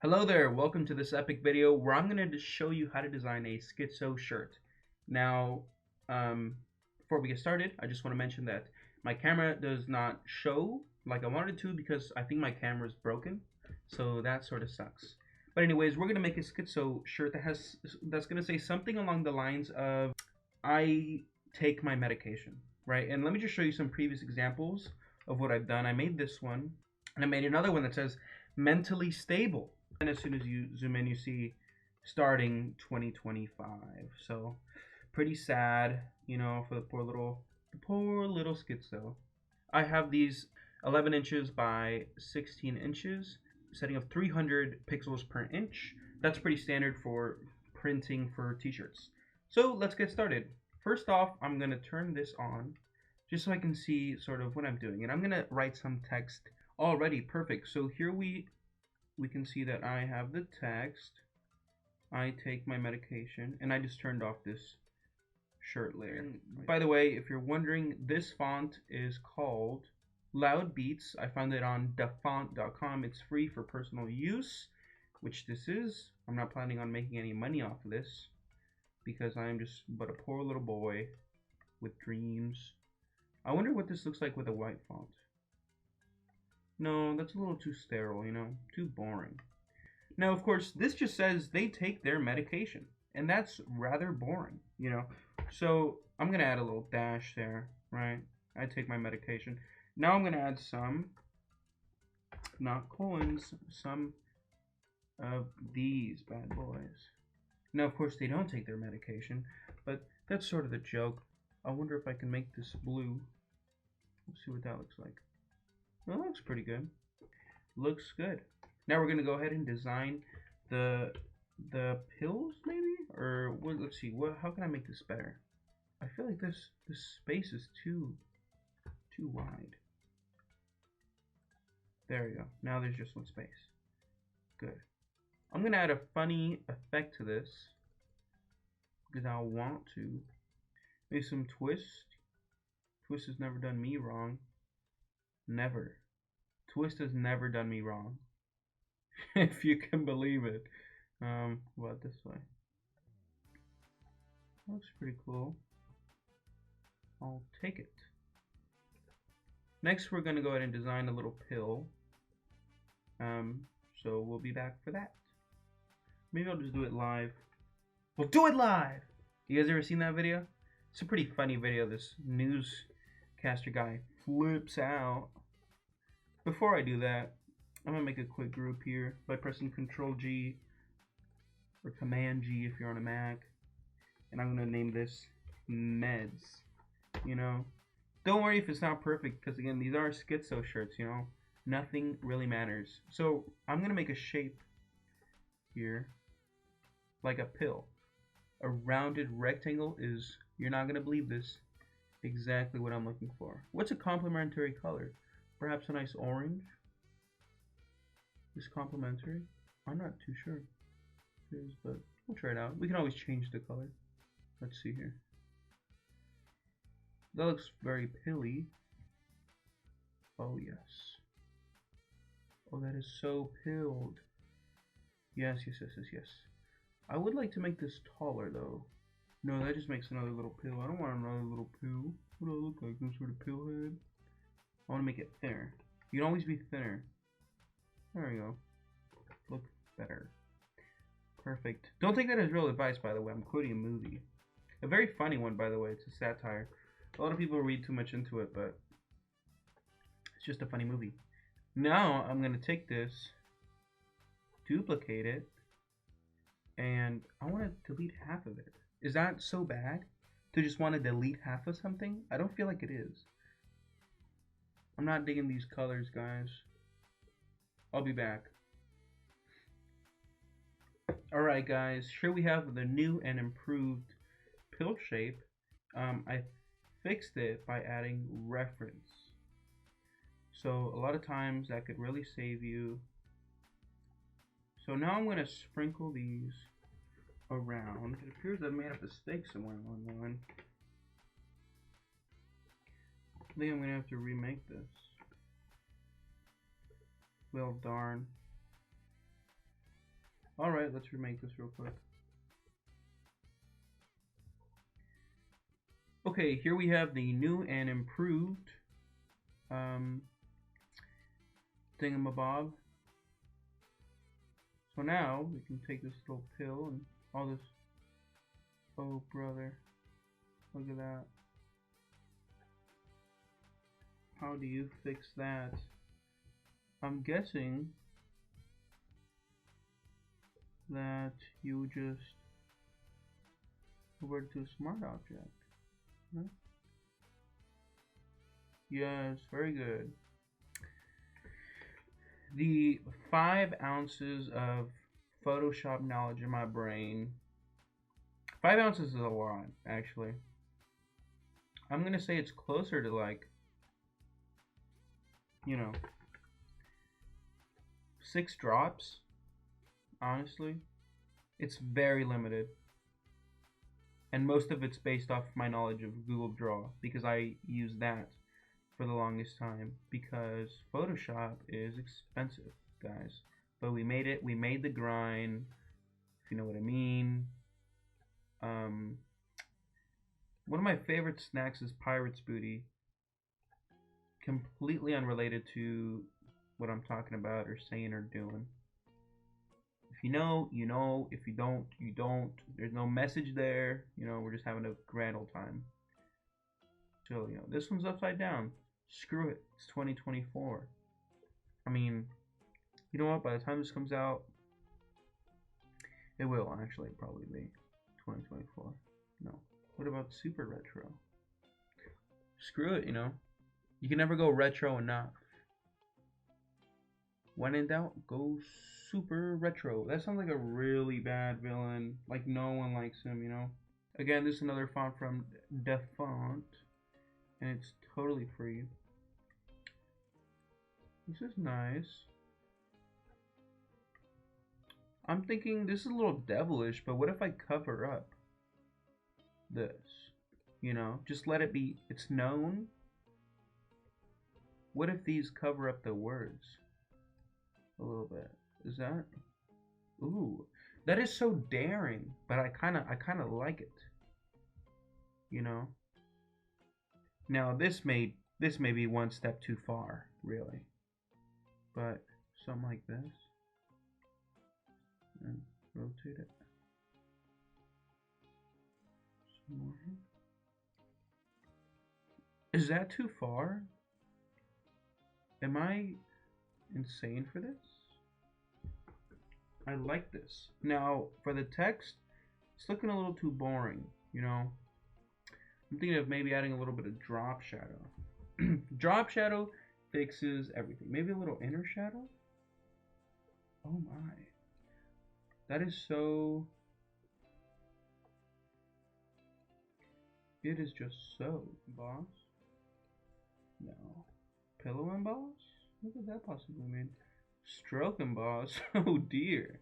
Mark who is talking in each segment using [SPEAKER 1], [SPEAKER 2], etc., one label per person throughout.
[SPEAKER 1] Hello there, welcome to this epic video where I'm going to show you how to design a SCHIZO shirt. Now, before we get started, I just want to mention that my camera does not show like I wanted to because I think my camera is broken, so that sort of sucks. But anyways, we're going to make a SCHIZO shirt that's going to say something along the lines of, I take my medication, right? And let me just show you some previous examples of what I've done. I made this one, and I made another one that says mentally stable. And as soon as you zoom in, you see starting 2025. So pretty sad, you know, for the poor little schizo. I have these 11 inches by 16 inches, setting of 300 pixels per inch. That's pretty standard for printing for t-shirts. So let's get started. First off, I'm gonna turn this on just so I can see sort of what I'm doing, and I'm gonna write some text already. Perfect. So here we can see that I have the text, I take my medication, and I just turned off this shirt layer. And by the way, if you're wondering, this font is called Loud Beats. I found it on dafont.com. It's free for personal use, which this is. I'm not planning on making any money off of this because I'm just but a poor little boy with dreams. I wonder what this looks like with a white font. No, that's a little too sterile, you know, too boring. Now, of course, this just says they take their medication, and that's rather boring, you know. So I'm gonna add a little dash there, right? I take my medication. Now I'm gonna add some, not colons, some of these bad boys. Now, of course, they don't take their medication, but that's sort of the joke. I wonder if I can make this blue. Let's see what that looks like. Well, that looks pretty good. Looks good. Now we're gonna go ahead and design the pills, maybe, or what? Let's see. What? How can I make this better? I feel like this space is too wide. There we go. Now there's just one space. Good. I'm gonna add a funny effect to this because I want to. Maybe some twist. Twist has never done me wrong. Never. Twist has never done me wrong. If you can believe it. About this way. Looks pretty cool. I'll take it. Next, we're going to go ahead and design a little pill. So we'll be back for that. Maybe I'll just do it live. We'll do it live! You guys ever seen that video? It's a pretty funny video. This newscaster guy flips out. Before I do that, I'm going to make a quick group here by pressing Control G or Command G if you're on a Mac. And I'm going to name this Meds. You know, don't worry if it's not perfect because, again, these are SCHIZO shirts, you know. Nothing really matters. So I'm going to make a shape here like a pill. A rounded rectangle is, you're not going to believe this, exactly what I'm looking for. What's a complementary color? Perhaps a nice orange is complementary. I'm not too sure it is, but we'll try it out. We can always change the color. Let's see here. That looks very pilly. Oh yes. Oh, that is so pilled. Yes. I would like to make this taller though. No, that just makes another little pill. I don't want another little pill. What do I look like? Some sort of pill head? I want to make it thinner. You can always be thinner. There we go. Look better. Perfect. Don't take that as real advice, by the way. I'm quoting a movie. A very funny one, by the way. It's a satire. A lot of people read too much into it, but it's just a funny movie. Now, I'm going to take this, duplicate it, and I want to delete half of it. Is that so bad? To just want to delete half of something? I don't feel like it is. I'm not digging these colors, guys. I'll be back. Alright, guys. Here we have the new and improved pill shape. I fixed it by adding reference. So a lot of times that could really save you. So now I'm going to sprinkle these around. It appears I made a mistake somewhere along the line. I think I'm going to have to remake this. Well, darn. Alright, let's remake this real quick. Okay, here we have the new and improved thingamabob. So now we can take this little pill and all this. Oh brother, look at that. How do you fix that? I'm guessing that you just convert to a smart object. Huh? Yes, very good. The 5 ounces of Photoshop knowledge in my brain. 5 ounces is a lot, actually. I'm gonna say it's closer to like, you know, 6 drops. Honestly, it's very limited. And most of it's based off my knowledge of Google Draw, because I use that for the longest time, because Photoshop is expensive, guys. But we made it. We made the grind, if you know what I mean. One of my favorite snacks is Pirate's Booty. Completely unrelated to what I'm talking about or saying or doing. If you know, you know. If you don't, you don't. There's no message there. You know, we're just having a grand old time. So, you know, this one's upside down. Screw it. It's 2024. I mean, you know what? By the time this comes out, it will actually probably be 2024. No. What about super retro? Screw it, you know. You can never go retro enough. When in doubt, go super retro. That sounds like a really bad villain. Like no one likes him, you know. Again, this is another font from Defont, and it's totally free. This is nice. I'm thinking this is a little devilish, but what if I cover up this? You know, just let it be. It's known. What if these cover up the words a little bit? Is that? Ooh, that is so daring, but I kind of like it. You know. Now this may be one step too far, really. But something like this, and rotate it. Some more. Is that too far? Am I insane for this? I like this. Now, for the text, it's looking a little too boring, you know? I'm thinking of maybe adding a little bit of drop shadow. Drop shadow fixes everything. Maybe a little inner shadow? Oh my. That is so... It is just so. Boss? No. Pillow emboss? What does that possibly mean? Stroke emboss? Oh dear.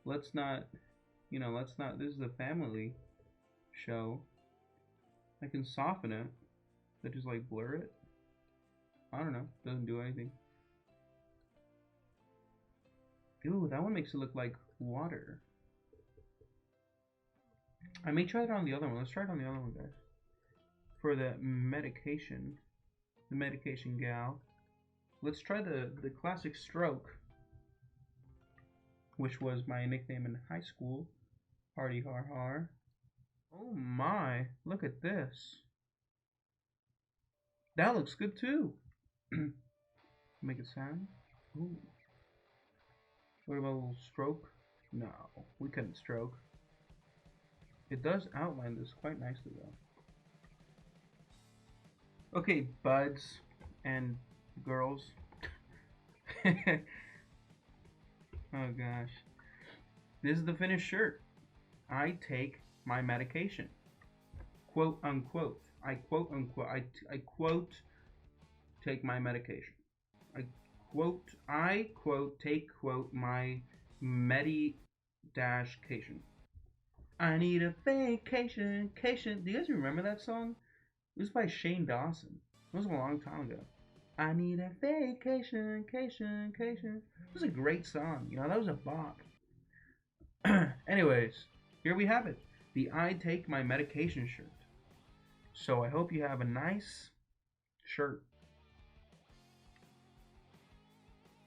[SPEAKER 1] Let's not, you know, this is a family show. I can soften it. But just like blur it? I don't know. Doesn't do anything. Ooh, that one makes it look like water. I may try it on the other one. Let's try it on the other one, guys. For the medication gal. Let's try the classic stroke, which was my nickname in high school. Hardy har har. Oh my, look at this. That looks good too. Make it sound. Ooh. What about a little stroke? No, we couldn't stroke. It does outline this quite nicely though. Okay, buds and girls. Oh gosh. This is the finished shirt. I take my medication. Quote unquote. I quote unquote. I quote take my medication. I quote take quote my medi-cation. I need a vacation. Do you guys remember that song? It was by Shane Dawson. It was a long time ago. I need a vacation. It was a great song. You know, that was a bop. Anyways, here we have it. The I Take My Medication shirt. So I hope you have a nice shirt